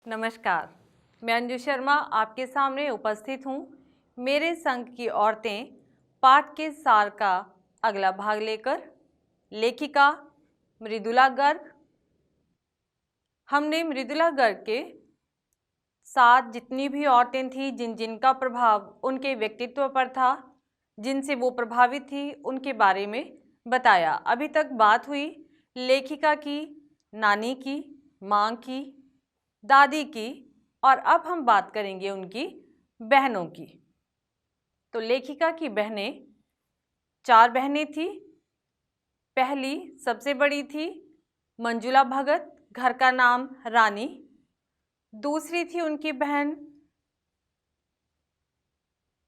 नमस्कार, मैं अंजू शर्मा आपके सामने उपस्थित हूँ मेरे संग की औरतें पाठ के सार का अगला भाग लेकर। लेखिका मृदुला गर्ग। हमने मृदुला गर्ग के साथ जितनी भी औरतें थीं जिनका प्रभाव उनके व्यक्तित्व पर था, जिनसे वो प्रभावित थी, उनके बारे में बताया। अभी तक बात हुई लेखिका की, नानी की, माँ की, दादी की, और अब हम बात करेंगे उनकी बहनों की। तो लेखिका की बहनें 4 बहनें थी। पहली सबसे बड़ी थी मंजुला भगत, घर का नाम रानी। दूसरी थी उनकी बहन,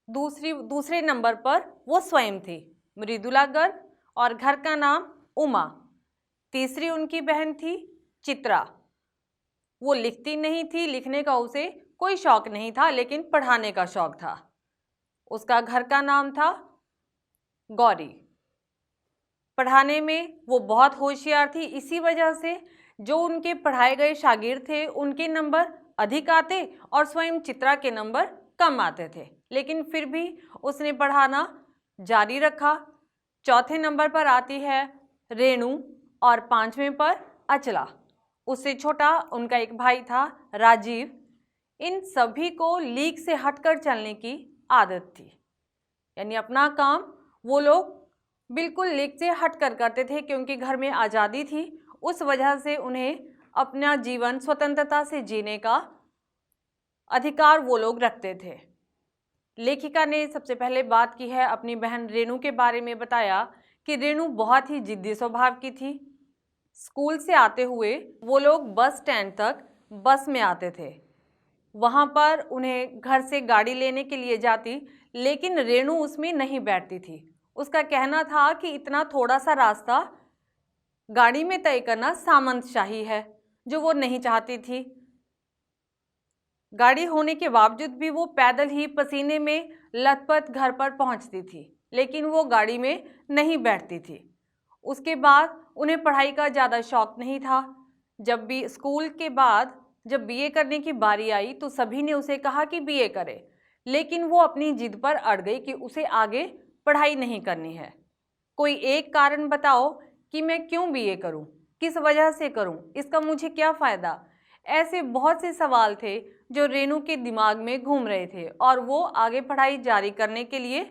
दूसरे नंबर पर वो स्वयं थी मृदुला गर्ग, और घर का नाम उमा। तीसरी उनकी बहन थी चित्रा। वो लिखती नहीं थी, लिखने का उसे कोई शौक नहीं था, लेकिन पढ़ाने का शौक था। उसका घर का नाम था गौरी। पढ़ाने में वो बहुत होशियार थी, इसी वजह से जो उनके पढ़ाए गए शागिर्द थे उनके नंबर अधिक आते और स्वयं चित्रा के नंबर कम आते थे, लेकिन फिर भी उसने पढ़ाना जारी रखा। चौथे नंबर पर आती है रेणु और 5वें पर अचला। उससे छोटा उनका एक भाई था राजीव। इन सभी को लीक से हटकर चलने की आदत थी, यानी अपना काम वो लोग बिल्कुल लीक से हटकर करते थे, क्योंकि घर में आज़ादी थी। उस वजह से उन्हें अपना जीवन स्वतंत्रता से जीने का अधिकार वो लोग रखते थे। लेखिका ने सबसे पहले बात की है अपनी बहन रेणु के बारे में। बताया कि रेणु बहुत ही जिद्दी स्वभाव की थी। स्कूल से आते हुए वो लोग बस स्टैंड तक बस में आते थे। वहाँ पर उन्हें घर से गाड़ी लेने के लिए जाती, लेकिन रेणु उसमें नहीं बैठती थी। उसका कहना था कि इतना थोड़ा सा रास्ता गाड़ी में तय करना सामंतशाही है, जो वो नहीं चाहती थी। गाड़ी होने के बावजूद भी वो पैदल ही पसीने में लथपथ घर पर पहुंचती थी, लेकिन वो गाड़ी में नहीं बैठती थी। उसके बाद उन्हें पढ़ाई का ज़्यादा शौक नहीं था। जब भी स्कूल के बाद जब बीए करने की बारी आई तो सभी ने उसे कहा कि बीए करे, लेकिन वो अपनी जिद पर अड़ गई कि उसे आगे पढ़ाई नहीं करनी है। कोई एक कारण बताओ कि मैं क्यों बीए करूं, किस वजह से करूं, इसका मुझे क्या फ़ायदा। ऐसे बहुत से सवाल थे जो रेणु के दिमाग में घूम रहे थे और वो आगे पढ़ाई जारी करने के लिए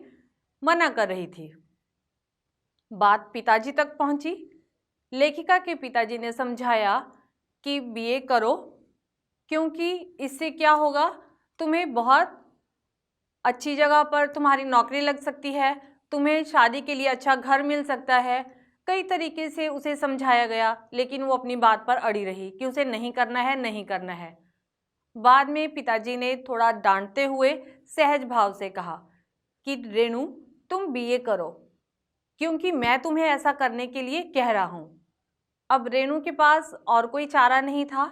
मना कर रही थी। बात पिताजी तक पहुंची। लेखिका के पिताजी ने समझाया कि बीए करो, क्योंकि इससे क्या होगा, तुम्हें बहुत अच्छी जगह पर तुम्हारी नौकरी लग सकती है, तुम्हें शादी के लिए अच्छा घर मिल सकता है। कई तरीके से उसे समझाया गया, लेकिन वो अपनी बात पर अड़ी रही कि उसे नहीं करना है, नहीं करना है। बाद में पिताजी ने थोड़ा डांटते हुए सहज भाव से कहा कि रेणु तुम बीए करो, क्योंकि मैं तुम्हें ऐसा करने के लिए कह रहा हूँ। अब रेणु के पास और कोई चारा नहीं था,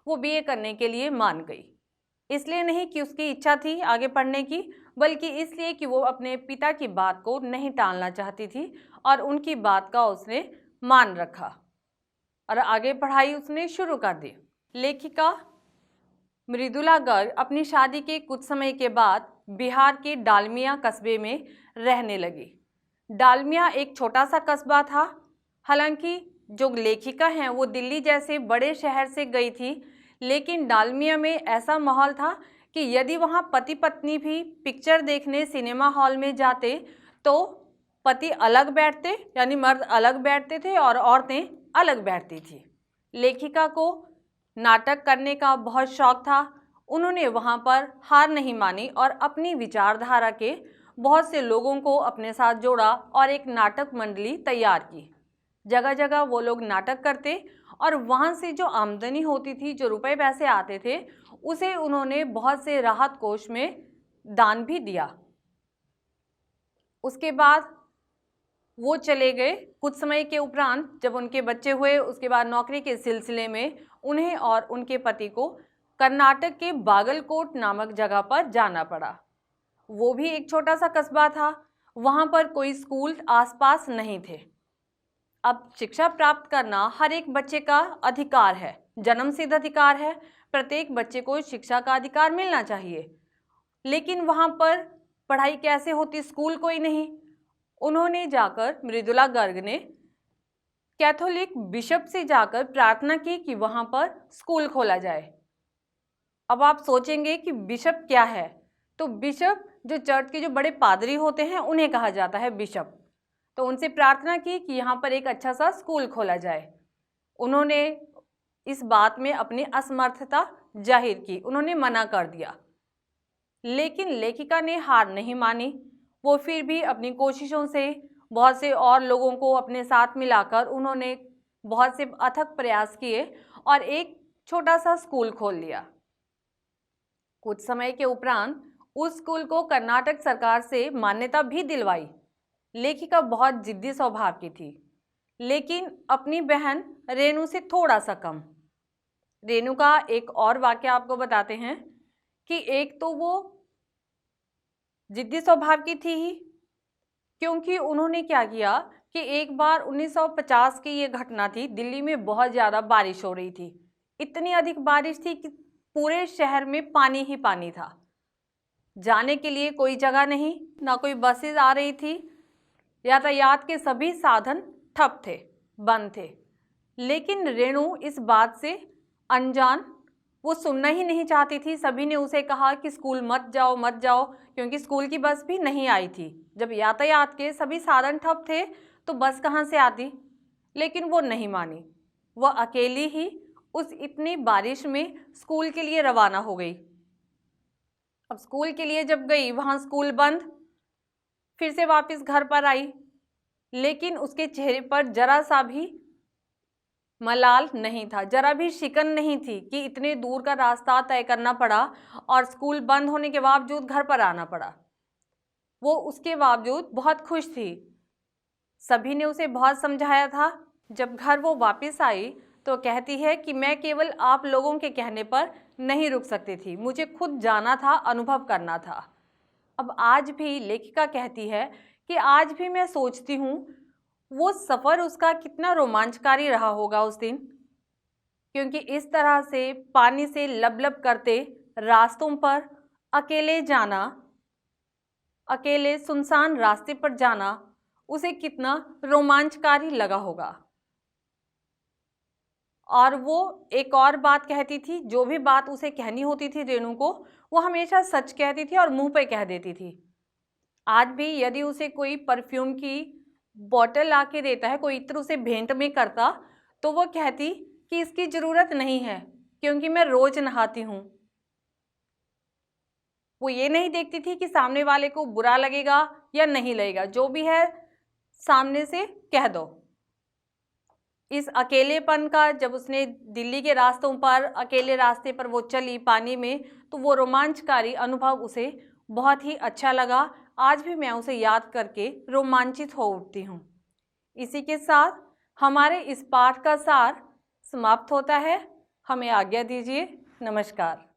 वो बीए करने के लिए मान गई। इसलिए नहीं कि उसकी इच्छा थी आगे पढ़ने की, बल्कि इसलिए कि वो अपने पिता की बात को नहीं टालना चाहती थी और उनकी बात का उसने मान रखा और आगे पढ़ाई उसने शुरू कर दी। लेखिका मृदुला गर्ग अपनी शादी के कुछ समय के बाद बिहार के डालमिया कस्बे में रहने लगी। डालमिया एक छोटा सा कस्बा था। हालांकि जो लेखिका हैं वो दिल्ली जैसे बड़े शहर से गई थी, लेकिन डालमिया में ऐसा माहौल था कि यदि वहाँ पति पत्नी भी पिक्चर देखने सिनेमा हॉल में जाते तो पति अलग बैठते, यानी मर्द अलग बैठते थे और औरतें अलग बैठती थी। लेखिका को नाटक करने का बहुत शौक था। उन्होंने वहाँ पर हार नहीं मानी और अपनी विचारधारा के बहुत से लोगों को अपने साथ जोड़ा और एक नाटक मंडली तैयार की। जगह जगह वो लोग नाटक करते और वहाँ से जो आमदनी होती थी, जो रुपए पैसे आते थे, उसे उन्होंने बहुत से राहत कोष में दान भी दिया। उसके बाद वो चले गए। कुछ समय के उपरांत जब उनके बच्चे हुए, उसके बाद नौकरी के सिलसिले में उन्हें और उनके पति को कर्नाटक के बागलकोट नामक जगह पर जाना पड़ा। वो भी एक छोटा सा कस्बा था, वहाँ पर कोई स्कूल आसपास नहीं थे। अब शिक्षा प्राप्त करना हर एक बच्चे का अधिकार है, जन्मसिद्ध अधिकार है। प्रत्येक बच्चे को शिक्षा का अधिकार मिलना चाहिए। लेकिन वहाँ पर पढ़ाई कैसे होती, स्कूल कोई नहीं। उन्होंने जाकर, मृदुला गर्ग ने कैथोलिक बिशप से जाकर प्रार्थना की कि वहाँ पर स्कूल खोला जाए। अब आप सोचेंगे कि बिशप क्या है, तो बिशप जो चर्च के जो बड़े पादरी होते हैं उन्हें कहा जाता है बिशप। तो उनसे प्रार्थना की कि यहाँ पर एक अच्छा सा स्कूल खोला जाए। उन्होंने इस बात में अपनी असमर्थता जाहिर की, उन्होंने मना कर दिया। लेकिन लेखिका ने हार नहीं मानी। वो फिर भी अपनी कोशिशों से बहुत से और लोगों को अपने साथ मिलाकर उन्होंने बहुत से अथक प्रयास किए और एक छोटा सा स्कूल खोल लिया। कुछ समय के उपरांत उस स्कूल को कर्नाटक सरकार से मान्यता भी दिलवाई। लेखिका बहुत जिद्दी स्वभाव की थी, लेकिन अपनी बहन रेणु से थोड़ा सा कम। रेणु का एक और वाक्य आपको बताते हैं कि एक तो वो जिद्दी स्वभाव की थी ही, क्योंकि उन्होंने क्या किया कि एक बार 1950 की ये घटना थी, दिल्ली में बहुत ज़्यादा बारिश हो रही थी। इतनी अधिक बारिश थी कि पूरे शहर में पानी ही पानी था। जाने के लिए कोई जगह नहीं, ना कोई बसेज आ रही थी, यातायात के सभी साधन ठप थे, बंद थे। लेकिन रेणु इस बात से अनजान, वो सुनना ही नहीं चाहती थी। सभी ने उसे कहा कि स्कूल मत जाओ मत जाओ, क्योंकि स्कूल की बस भी नहीं आई थी। जब यातायात के सभी साधन ठप थे तो बस कहाँ से आती। लेकिन वो नहीं मानी, वह अकेली ही उस इतनी बारिश में स्कूल के लिए रवाना हो गई। अब स्कूल के लिए जब गई, वहाँ स्कूल बंद। फिर से वापस घर पर आई, लेकिन उसके चेहरे पर जरा सा भी मलाल नहीं था, जरा भी शिकन नहीं थी कि इतने दूर का रास्ता तय करना पड़ा और स्कूल बंद होने के बावजूद घर पर आना पड़ा। वो उसके बावजूद बहुत खुश थी। सभी ने उसे बहुत समझाया था। जब घर वो वापस आई तो कहती है कि मैं केवल आप लोगों के कहने पर नहीं रुक सकती थी, मुझे खुद जाना था, अनुभव करना था। अब आज भी लेखिका कहती है कि आज भी मैं सोचती हूँ वो सफ़र उसका कितना रोमांचकारी रहा होगा उस दिन, क्योंकि इस तरह से पानी से लबलब करते रास्तों पर अकेले जाना, अकेले सुनसान रास्ते पर जाना उसे कितना रोमांचकारी लगा होगा। और वो एक और बात कहती थी, जो भी बात उसे कहनी होती थी रेणु को, वो हमेशा सच कहती थी और मुंह पे कह देती थी। आज भी यदि उसे कोई परफ्यूम की बॉटल ला के देता है, कोई इत्र उसे भेंट में करता, तो वो कहती कि इसकी ज़रूरत नहीं है क्योंकि मैं रोज नहाती हूँ। वो ये नहीं देखती थी कि सामने वाले को बुरा लगेगा या नहीं लगेगा, जो भी है सामने से कह दो। इस अकेलेपन का जब उसने दिल्ली के रास्तों पर, अकेले रास्ते पर वो चली पानी में, तो वो रोमांचकारी अनुभव उसे बहुत ही अच्छा लगा। आज भी मैं उसे याद करके रोमांचित हो उठती हूँ। इसी के साथ हमारे इस पाठ का सार समाप्त होता है। हमें आज्ञा दीजिए। नमस्कार।